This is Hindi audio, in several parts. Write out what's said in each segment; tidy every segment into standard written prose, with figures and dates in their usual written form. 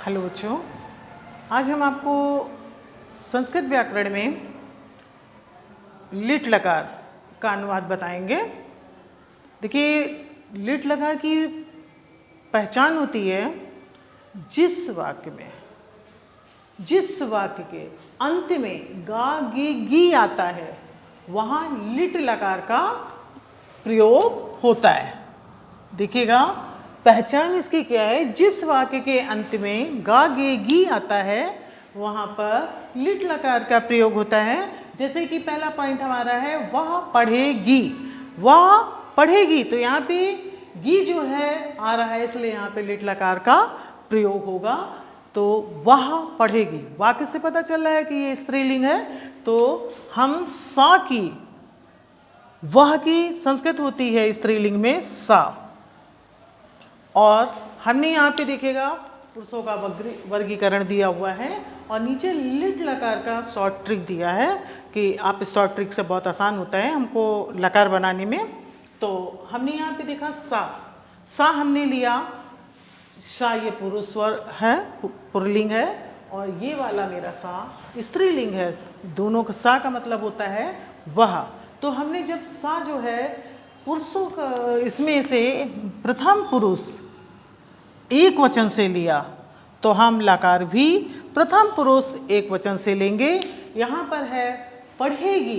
हेलो बच्चों, आज हम आपको संस्कृत व्याकरण में लिट लकार का अनुवाद बताएंगे। देखिए, लिट लकार की पहचान होती है जिस वाक्य के अंत में गा गे गी आता है वहाँ लिट लकार का प्रयोग होता है। देखिएगा, पहचान इसकी क्या है, जिस वाक्य के अंत में गा गे गी आता है वहाँ पर लिट लकार का प्रयोग होता है। जैसे कि पहला पॉइंट हमारा है वह पढ़ेगी, वह पढ़ेगी, तो यहाँ पे गी जो है आ रहा है इसलिए यहाँ पे लिट लकार का प्रयोग होगा। तो वह पढ़ेगी, वाक्य से पता चल रहा है कि ये स्त्रीलिंग है। तो हम सा की, वह की संस्कृत होती है स्त्रीलिंग में सा, और हमने यहाँ पे देखिएगा पुरुषों का वर्गीकरण दिया हुआ है और नीचे लिट लकार का शॉर्ट ट्रिक दिया है कि आप इस शॉर्ट ट्रिक से बहुत आसान होता है हमको लकार बनाने में। तो हमने यहाँ पे देखा सा हमने लिया, सा ये पुरुष स्वर है, पुल्लिंग है, और ये वाला मेरा सा स्त्रीलिंग है। दोनों का सा का मतलब होता है वह। तो हमने जब सा जो है पुरुषों का, इसमें से प्रथम पुरुष एक वचन से लिया तो हम लकार भी प्रथम पुरुष एक वचन से लेंगे। यहाँ पर है पढ़ेगी,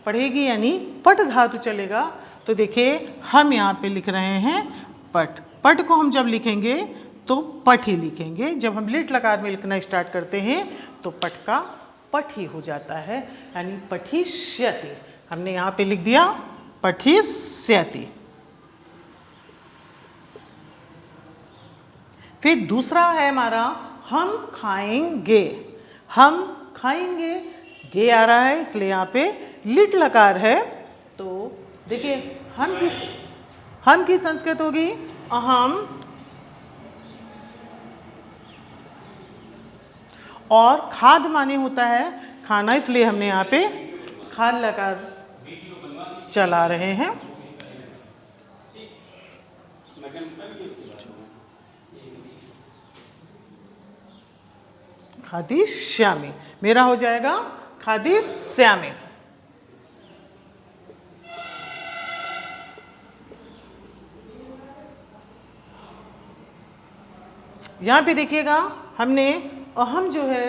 पढ़ेगी यानी पट धातु चलेगा। तो देखिए हम यहाँ पे लिख रहे हैं पट, पट को हम जब लिखेंगे तो पट ही लिखेंगे। जब हम लिट लकार में लिखना स्टार्ट करते हैं तो पट का पट ही हो जाता है, यानी पठिष्यति। हमने यहाँ पे लिख दिया पठिष्यति। फिर दूसरा है हमारा हम खाएंगे, हम खाएंगे, गे आ रहा है इसलिए यहाँ पे लिट लकार है। तो देखिए हम की संस्कृत होगी अहम, और खाद माने होता है खाना, इसलिए हमने यहाँ पे खाद लकार चला रहे हैं। खादिष्यामि मेरा हो जाएगा खादिष्यामि। यहाँ पे देखिएगा हमने अहम जो है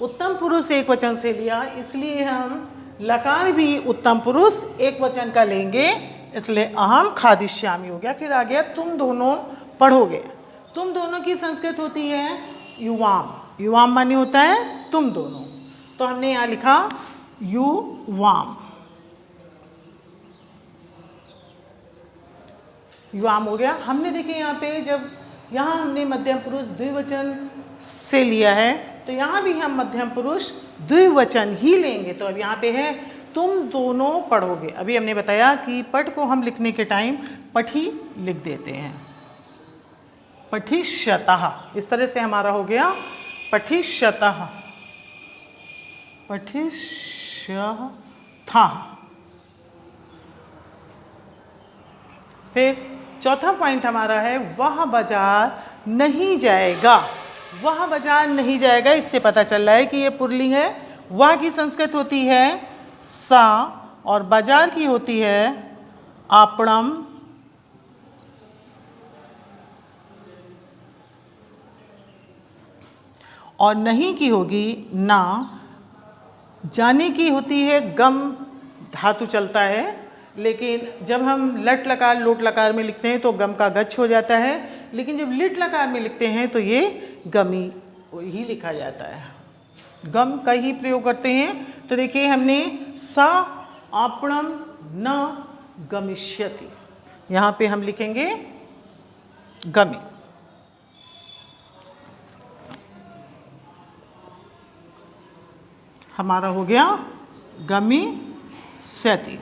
उत्तम पुरुष एक वचन से लिया, इसलिए हम लकार भी उत्तम पुरुष एक वचन का लेंगे, इसलिए अहम खादिष्यामि हो गया। फिर आ गया तुम दोनों पढ़ोगे। तुम दोनों की संस्कृत होती है युवाम, युवाम माने होता है तुम दोनों, तो हमने यहाँ लिखा युवाम, युवाम हो गया। हमने देखे यहाँ पे जब यहाँ हमने मध्यम पुरुष द्विवचन से लिया है तो यहाँ भी हम मध्यम पुरुष द्विवचन ही लेंगे। तो अब यहाँ पे है तुम दोनों पढ़ोगे। अभी हमने बताया कि पट को हम लिखने के टाइम पठी लिख देते हैं, पठिष्यतः, इस तरह से हमारा हो गया पठिष्यतः, पठिष्यतः। फिर चौथा पॉइंट हमारा है वह बाजार नहीं जाएगा, वह बाजार नहीं जाएगा। इससे पता चल रहा है कि ये पुल्लिंग है। वह की संस्कृत होती है सा और बाजार की होती है आपणम, और नहीं की होगी ना, जाने की होती है गम धातु चलता है, लेकिन जब हम लट लकार लोट लकार में लिखते हैं तो गम का गच्छ हो जाता है, लेकिन जब लिट लकार में लिखते हैं तो ये गमी ही लिखा जाता है, गम का ही प्रयोग करते हैं। तो देखिए हमने सा आपणम न गमिष्यति, यहाँ पे हम लिखेंगे गमी। हमारा हो गया गमिष्यति।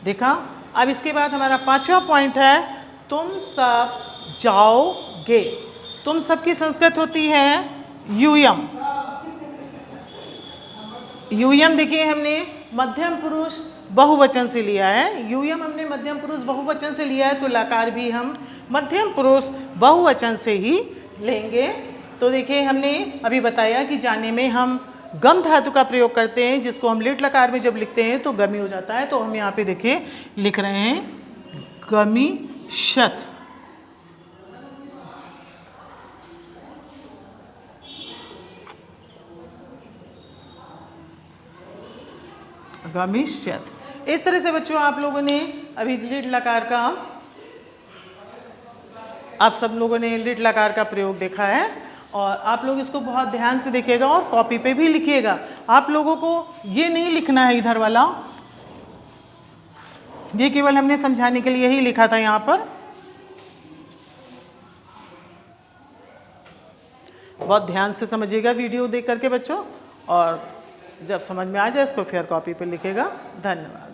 देखा। अब इसके बाद हमारा पांचवा पॉइंट है तुम सब जाओगे। तुम सब की संस्कृत होती है यूयम, यूयम देखिए हमने मध्यम पुरुष बहुवचन से लिया है, यूयम हमने मध्यम पुरुष बहुवचन से लिया है, तो लकार भी हम मध्यम पुरुष बहुवचन से ही लेंगे। तो देखिए हमने अभी बताया कि जाने में हम गम धातु का प्रयोग करते हैं, जिसको हम लिट लकार में जब लिखते हैं तो गमी हो जाता है। तो हम यहाँ पे देखिए लिख रहे हैं गमिष्यत्। गमिष्यत्। इस तरह से बच्चों आप लोगों ने अभी लिट लकार का, आप सब लोगों ने लिट लकार का प्रयोग देखा है और आप लोग इसको बहुत ध्यान से देखिएगा और कॉपी पे भी लिखिएगा। आप लोगों को ये नहीं लिखना है इधर वाला, ये केवल हमने समझाने के लिए ही लिखा था यहाँ पर। बहुत ध्यान से समझिएगा वीडियो देख करके बच्चों, और जब समझ में आ जाए इसको फिर कॉपी पे लिखेगा। धन्यवाद।